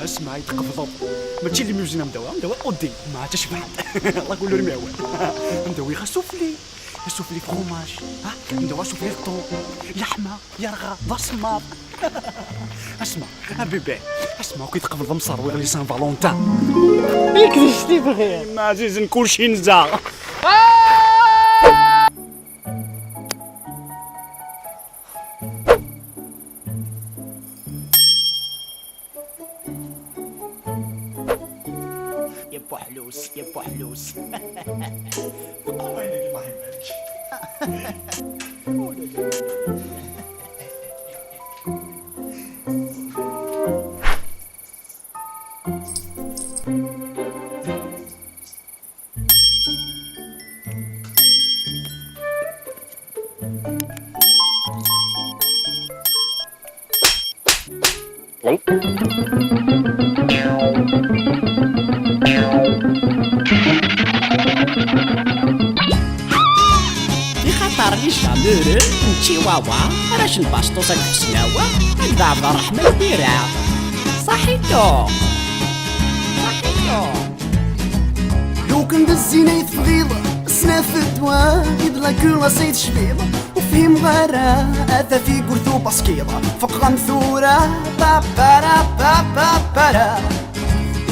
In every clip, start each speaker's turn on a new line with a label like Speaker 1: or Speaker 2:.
Speaker 1: اسمع يتقبضوا ماشي اللي ميوزنا مداوى اودي ما حتى شي واحد الله يقول له المعول مداوي غير سوفلي السوفلي فروماج مداوى سوفلي الطو لحمه يرغى بصمات اسمع بيبي اسمع كي تقبض مصروي غير سان فالونتان
Speaker 2: ياك شتي بغير
Speaker 1: ما عزيز كلشي نزا يا بوحلوس يا بوحلوس الله يبارك
Speaker 3: لي شامور تشيواوا راش نبسطو الحسناوة هكذا عبد الرحمن البيرع صحيتو
Speaker 4: لو كان بالزينة يتفغيض سناف الدواء يدلا كولا سيد شبيض وفهم غارة هذا في قرثو باسكيضة فوق غمثورة بابارا بابارا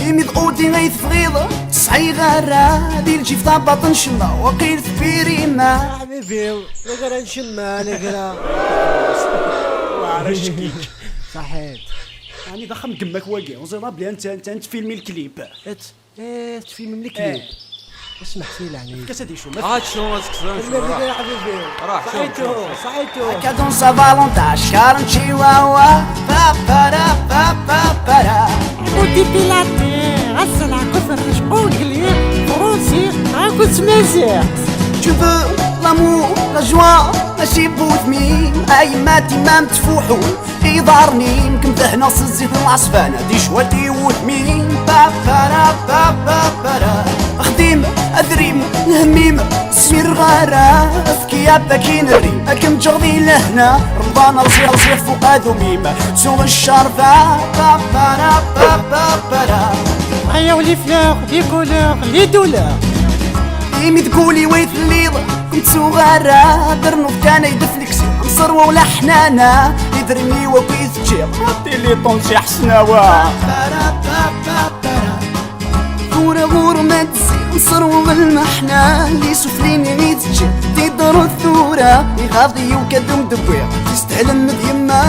Speaker 4: يميض اودي غيتفغيض صحي غارة دير جيف طابط نشما وقيل ثبيري ما
Speaker 2: حبيبي نقرا نشمع نقرا
Speaker 1: وعرش كيك
Speaker 2: صحيت
Speaker 1: يعني ضخم كماك واقع وزيرا بلي انت تفيلمي الكليب
Speaker 2: تفيلم من الكليب اسمح سيل عليك
Speaker 1: كاس هادي شو
Speaker 5: هاد شنو
Speaker 2: يا حبيبي
Speaker 5: راح
Speaker 2: صحيتو
Speaker 4: كادون سافالونتاج كارن تشيواوا بابارا بابارا
Speaker 2: ودي بيلاتي غسل عكوث اونجلي فرنسي عكوث مزيغ
Speaker 4: Tu veux l'amour, la joie, ماشي بوثمين اي ماتي ما متفوحو يضارني يمكن ذهنا الزيت العصفانة دي شواتي وثمين بابارا بابارا خديم اذريم الهميم سمير غارة افكي باكين الريم اكم جغدي لهنا رمضان رزيق فوق هذو ميم سوغ الشرفة بابارا بابارا
Speaker 2: هيا ولي فلاغ لي كولور لي دولار
Speaker 4: يمي تقولي ويت الليل كنت صغيرة درنوف كان يدفلك سي مصروة ولا حنانة يدرني وكيث تجيب
Speaker 1: عطي لي طونسي حسناوة
Speaker 4: غورة غورة ما تزيد مصروة بالمحنة اللي سفليني ميت تجيب تيدرو الثورة يغاضي وكدو مدبوية تستعلم بيما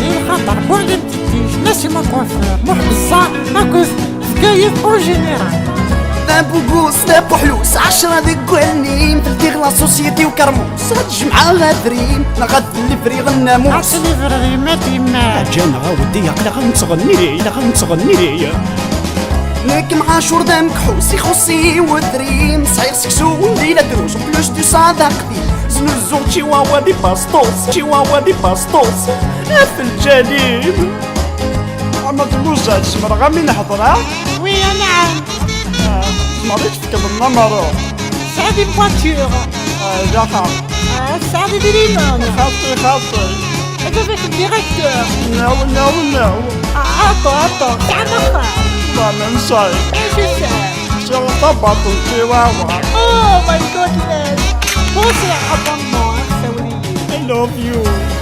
Speaker 2: الخطر بوعد متديش ناسي ما كوفر محبصة ماكوث كيف او جينيرال
Speaker 4: ذابو بوس ذابو حلوس 10 ذكوالنيم تلتيغ لا سوسيتي وكرموس هاد الجمعة غادرين نغد اللي فريغ الناموس
Speaker 2: عسلي فرغي ما تيما
Speaker 1: جانا غاودي عقلا غنتغني
Speaker 4: نك مع شور دام كحوس يخصي ودريم صحيح سكسو ليلة دروس بلوس دو صادقتي
Speaker 1: زنزو تشيواوا دي باستوس في الجليب ما تقولش تسمر غامي نحضرها
Speaker 2: ويا نعم
Speaker 1: مريت فكر النمر
Speaker 2: سعدي بواتيغ
Speaker 1: جا خاف
Speaker 2: سعدي بريمان
Speaker 1: خاطري
Speaker 2: هذا فيك الديريكتور
Speaker 1: نو
Speaker 2: عطو تعال نخاف
Speaker 1: ما ننساي
Speaker 2: ايش الساعة
Speaker 1: شو طبط الشيواوا
Speaker 2: اوه ماي جودنس بوسي يا حبا الله سوري
Speaker 1: I love you